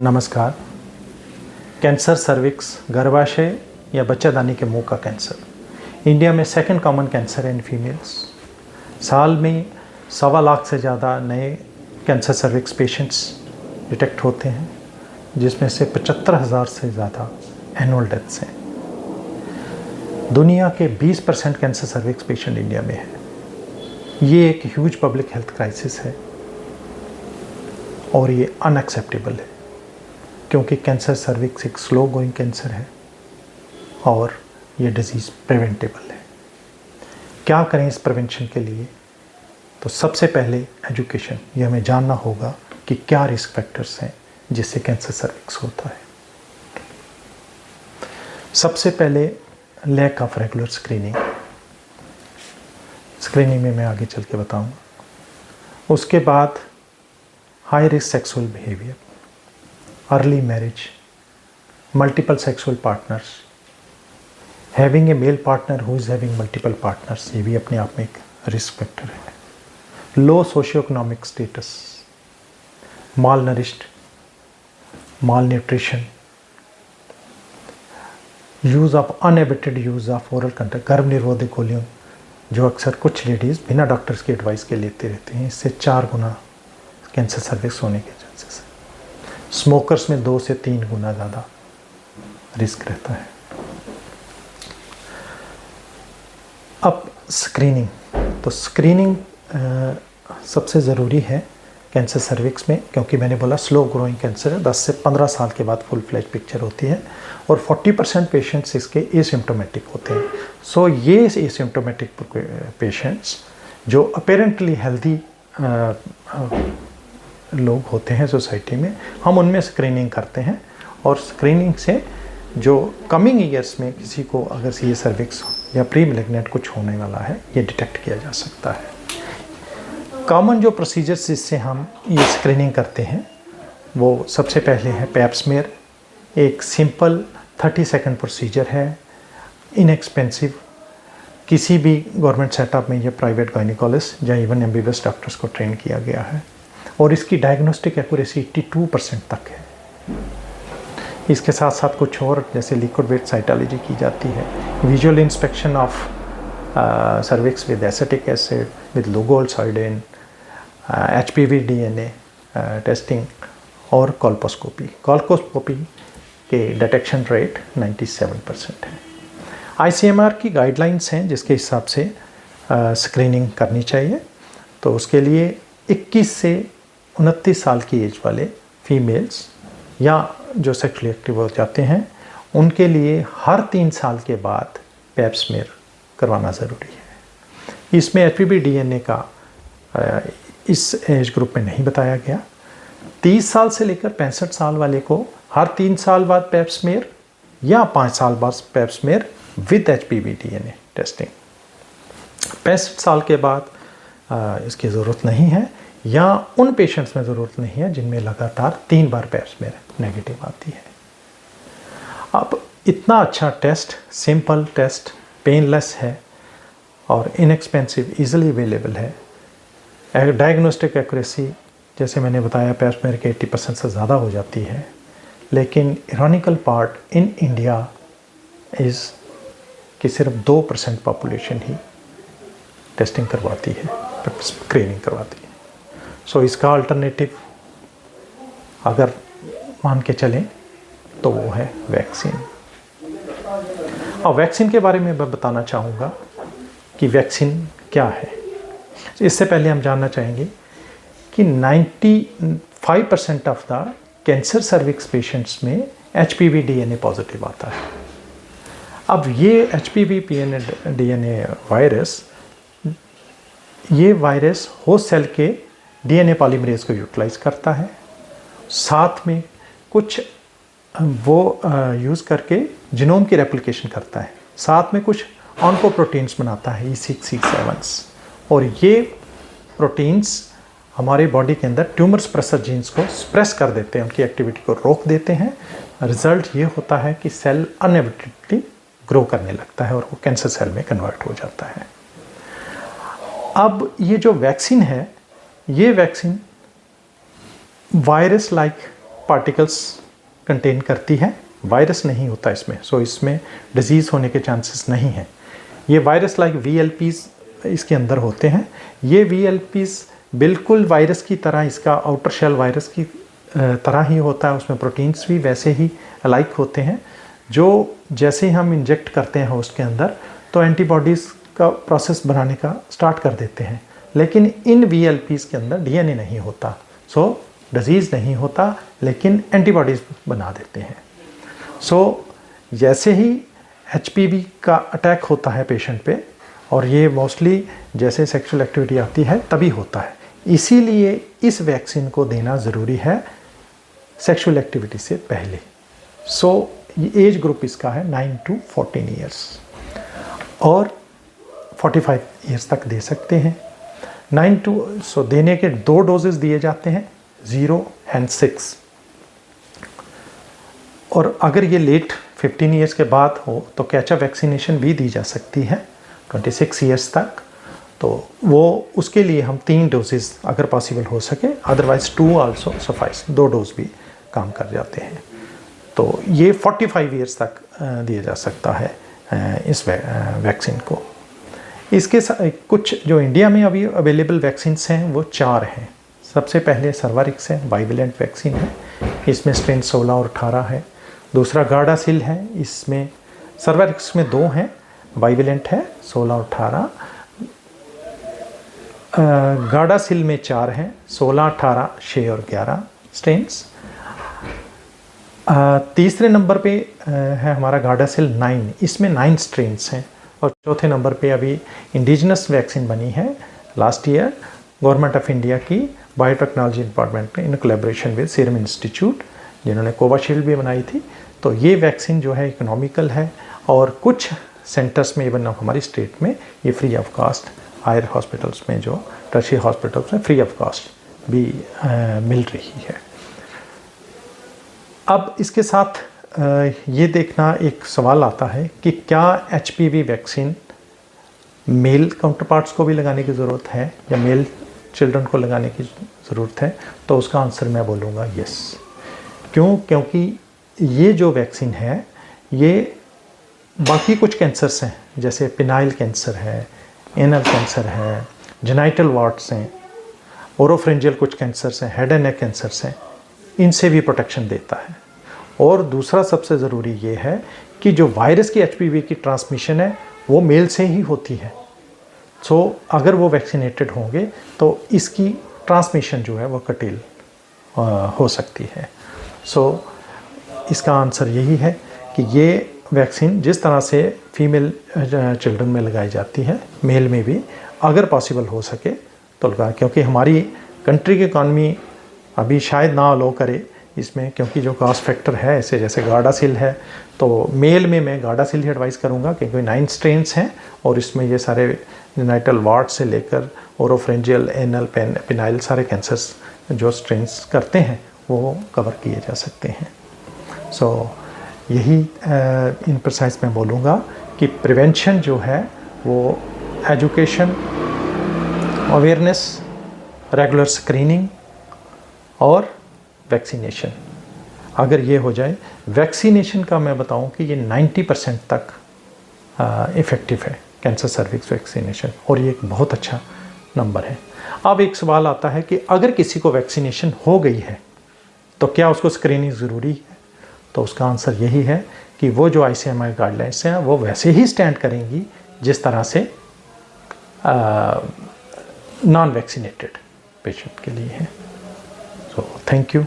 नमस्कार। Cancer cervix, गर्भाशय या बच्चादानी के मुंह का कैंसर इंडिया में सेकंड कॉमन कैंसर है इन फीमेल्स। साल में 1.25 लाख से ज़्यादा नए कैंसर सर्विक्स पेशेंट्स डिटेक्ट होते हैं, जिसमें से 75,000 से ज़्यादा एनुअल डेथ्स हैं। दुनिया के 20% कैंसर सर्विक्स पेशेंट इंडिया में है। ये एक ह्यूज पब्लिक हेल्थ क्राइसिस है और ये अनएक्सेप्टेबल है, क्योंकि कैंसर सर्विक्स एक स्लो गोइंग कैंसर है और ये डिज़ीज़ प्रिवेंटेबल है। क्या करें इस प्रिवेंशन के लिए? तो सबसे पहले एजुकेशन। ये हमें जानना होगा कि क्या रिस्क फैक्टर्स हैं जिससे कैंसर सर्विक्स होता है। सबसे पहले लैक ऑफ रेगुलर स्क्रीनिंग में मैं आगे चल के बताऊंगा। उसके बाद high risk sexual behaviour, early marriage, multiple sexual partners, having a male partner who is having multiple partners, ये भी अपने आप में एक रिस्क फैक्टर है। Low socio economic status, malnourished, malnutrition, use of unabated use of oral content, गर्भ निरोधक गोलियों जो अक्सर कुछ लेडीज़ बिना डॉक्टर्स की एडवाइस के लेते रहते हैं, इससे 4 गुना कैंसर सर्विक्स होने के चांसेस है। स्मोकर्स में 2 से 3 गुना ज़्यादा रिस्क रहता है। अब स्क्रीनिंग, तो स्क्रीनिंग सबसे ज़रूरी है कैंसर सर्विक्स में, क्योंकि मैंने बोला स्लो ग्रोइंग कैंसर है। 10 से 15 साल के बाद फुल फ्लैश पिक्चर होती है और 40% पेशेंट्स इसके एसिम्प्टोमेटिक होते हैं। सो ये एसिम्प्टोमेटिक पेशेंट्स जो अपेरेंटली हेल्दी लोग होते हैं सोसाइटी में, हम उनमें स्क्रीनिंग करते हैं और स्क्रीनिंग से जो कमिंग ईयर्स में किसी को अगर ये सर्विक्स या प्री मैलिग्नेंट कुछ होने वाला है, ये डिटेक्ट किया जा सकता है। कॉमन जो प्रोसीजर्स जिससे हम ये स्क्रीनिंग करते हैं वो सबसे पहले है पैप स्मीयर। एक सिंपल 30 सेकंड प्रोसीजर है, इनएक्सपेंसिव। किसी भी गवर्नमेंट सेटअप में या प्राइवेट गायनिकोलॉजिस्ट या इवन एमबीबीएस डॉक्टर्स को ट्रेन किया गया है और इसकी डायग्नोस्टिक एक्यूरेसी 82% तक है। इसके साथ साथ कुछ और जैसे लिक्विड वेट साइटोलॉजी की जाती है, visual inspection of cervix with acetic acid, with Lugol's iodine, HPV DNA testing और कॉल्पोस्कोपी के डिटेक्शन रेट 97% है। ICMR की गाइडलाइंस हैं जिसके हिसाब से स्क्रीनिंग करनी चाहिए। तो उसके लिए 21 से 29 साल की एज वाले फीमेल्स या जो सेक्सुअली एक्टिव हो जाते हैं, उनके लिए हर 3 साल के बाद पैप स्मीयर करवाना ज़रूरी है। इसमें HPV DNA का इस एज ग्रुप में नहीं बताया गया। 30 साल से लेकर 65 साल वाले को हर 3 साल बाद पैप स्मीयर या 5 साल बाद Pap smear with HPV DNA testing. 65 साल के बाद इसकी ज़रूरत नहीं है, या उन पेशेंट्स में ज़रूरत नहीं है जिनमें लगातार 3 बार पैप स्मीयर नेगेटिव आती है। अब इतना अच्छा टेस्ट, सिंपल टेस्ट, पेनलेस है और इनएक्सपेंसिव, इजीली अवेलेबल है। डायग्नोस्टिक एक्यूरेसी जैसे मैंने बताया पैप स्मीयर के 80% से ज़्यादा हो जाती है, लेकिन इरोनिकल पार्ट इन इंडिया इज़ कि सिर्फ 2% पॉपुलेशन ही टेस्टिंग करवाती है, स्क्रीनिंग करवाती है। सो इसका अल्टरनेटिव अगर मान के चलें तो वो है वैक्सीन। अब वैक्सीन के बारे में मैं बताना चाहूँगा कि वैक्सीन क्या है। इससे पहले हम जानना चाहेंगे कि 95% of the cancer cervix patients में HPV DNA पॉजिटिव आता है। अब ये HPV DNA वायरस, ये वायरस होस्ट सेल के DNA पॉलीमरेज को यूटिलाइज करता है, साथ में कुछ वो यूज़ करके जीनोम की रेप्लिकेशन करता है, साथ में कुछ ऑन्कोप्रोटीन्स बनाता है E6, E7, और ये प्रोटीन्स हमारे बॉडी के अंदर ट्यूमर सप्रेसर जीन्स को सप्रेस कर देते हैं, उनकी एक्टिविटी को रोक देते हैं। रिजल्ट ये होता है कि सेल अनएबिटेडली ग्रो करने लगता है और वो कैंसर सेल में कन्वर्ट हो जाता है। अब ये जो वैक्सीन है, ये vaccine virus like particles contain करती है, वायरस नहीं होता इसमें, सो इसमें डिजीज़ होने के चांसेस नहीं हैं। ये वायरस लाइक VLPs इसके अंदर होते हैं। ये VLPs बिल्कुल वायरस की तरह, इसका आउटर शेल वायरस की तरह ही होता है, उसमें प्रोटीन्स भी वैसे ही अलाइक होते हैं, जो जैसे ही हम इंजेक्ट करते हैं होस्ट के अंदर तो एंटीबॉडीज़ का प्रोसेस बनाने का स्टार्ट कर देते हैं। लेकिन इन VLPs के अंदर DNA नहीं होता, सो डिजीज़ नहीं होता, लेकिन एंटीबॉडीज़ बना देते हैं। सो जैसे ही HPV का अटैक होता है पेशेंट पे, और ये मोस्टली जैसे सेक्सुअल एक्टिविटी आती है तभी होता है, इसीलिए इस वैक्सीन को देना ज़रूरी है सेक्सुअल एक्टिविटी से पहले। सो ये एज ग्रुप इसका है 9 to 14 ईयर्स, और 45 ईयर्स तक दे सकते हैं। 9 to सो देने के 2 डोजेस दिए जाते हैं, 0 and 6। और अगर ये लेट 15 ईयर्स के बाद हो तो कैचअप वैक्सीनेशन भी दी जा सकती है 26 ईयर्स तक, तो वो उसके लिए हम 3 डोजेस अगर पॉसिबल हो सके, अदरवाइज 2 आल्सो सफाइस, 2 डोज भी काम कर जाते हैं। तो ये 45 ईयर्स तक दिया जा सकता है इस वैक्सीन को। इसके कुछ जो इंडिया में अभी अवेलेबल वैक्सीन्स हैं वो 4 हैं। सबसे पहले सर्वारिक्स है, बाइवेलेंट वैक्सीन है, इसमें स्ट्रेन 16 और 18 है। दूसरा गार्डासिल है, इसमें सर्वारिक्स में 2 हैं, बाइवेलेंट है 16 और 18। गार्डासिल में 4 हैं, 16, 18, 6 और 11 स्ट्रेन्स। तीसरे नंबर पे है हमारा गार्डासिल 9, इसमें 9 स्ट्रेन्स हैं। और चौथे नंबर पे अभी इंडिजिनस वैक्सीन बनी है last year government of India की बायोटेक्नोलॉजी डिपार्टमेंट में in collaboration with serum institute, जिन्होंने कोविशील्ड भी बनाई थी। तो ये वैक्सीन जो है इकोनॉमिकल है, और कुछ सेंटर्स में, इवन हमारी स्टेट में, ये free of cost higher hospitals में, जो टर्शियरी हॉस्पिटल्स में फ्री ऑफ कास्ट भी मिल रही है। अब इसके साथ ये देखना एक सवाल आता है कि क्या HPV वैक्सीन मेल काउंटरपार्ट्स को भी लगाने की ज़रूरत है या मेल चिल्ड्रन को लगाने की ज़रूरत है? तो उसका आंसर मैं बोलूँगा यस। क्यों? क्योंकि ये जो वैक्सीन है ये बाकी कुछ कैंसर्स हैं, जैसे पिनाइल कैंसर है, एनल कैंसर है, जेनाइटल वार्ट्स हैं, ओरोफ्रेंजियल कुछ कैंसर्स हैं, हेड एंड नेक कैंसर्स हैं, इनसे भी प्रोटेक्शन देता है। और दूसरा सबसे ज़रूरी ये है कि जो वायरस की HPV की ट्रांसमिशन है वो मेल से ही होती है। सो अगर वो वैक्सीनेटेड होंगे तो इसकी ट्रांसमिशन जो है वो कटेल हो सकती है। सो इसका आंसर यही है कि ये वैक्सीन जिस तरह से फीमेल चिल्ड्रन में लगाई जाती है, मेल में भी अगर पॉसिबल हो सके तो लगाएं, क्योंकि हमारी कंट्री की इकॉनमी अभी शायद ना अलो करे इसमें, क्योंकि जो कॉस्ट फैक्टर है ऐसे जैसे गार्डासिल है, तो मेल में मैं गार्डासिल ही एडवाइस करूँगा, क्योंकि 9 स्ट्रेन्स हैं और इसमें ये सारे जेनाइटल वार्ट से लेकर ओरोफ्रेंजियल, एनल, पिनाइल सारे कैंसर्स जो स्ट्रेन्स करते हैं वो कवर किए जा सकते हैं। सो यही इन प्रिसाइज में बोलूँगा कि प्रिवेंशन जो है वो एजुकेशन, अवेयरनेस, रेगुलर स्क्रीनिंग और वैक्सीनेशन, अगर ये हो जाए, वैक्सीनेशन का मैं बताऊं कि ये 90% तक इफ़ेक्टिव है कैंसर सर्विक्स वैक्सीनेशन, और ये एक बहुत अच्छा नंबर है। अब एक सवाल आता है कि अगर किसी को वैक्सीनेशन हो गई है तो क्या उसको स्क्रीनिंग ज़रूरी है? तो उसका आंसर यही है कि वो जो ICMR गाइडलाइंस हैं वो वैसे ही स्टैंड करेंगी जिस तरह से नॉन वैक्सीनेटेड पेशेंट के लिए है। So thank you.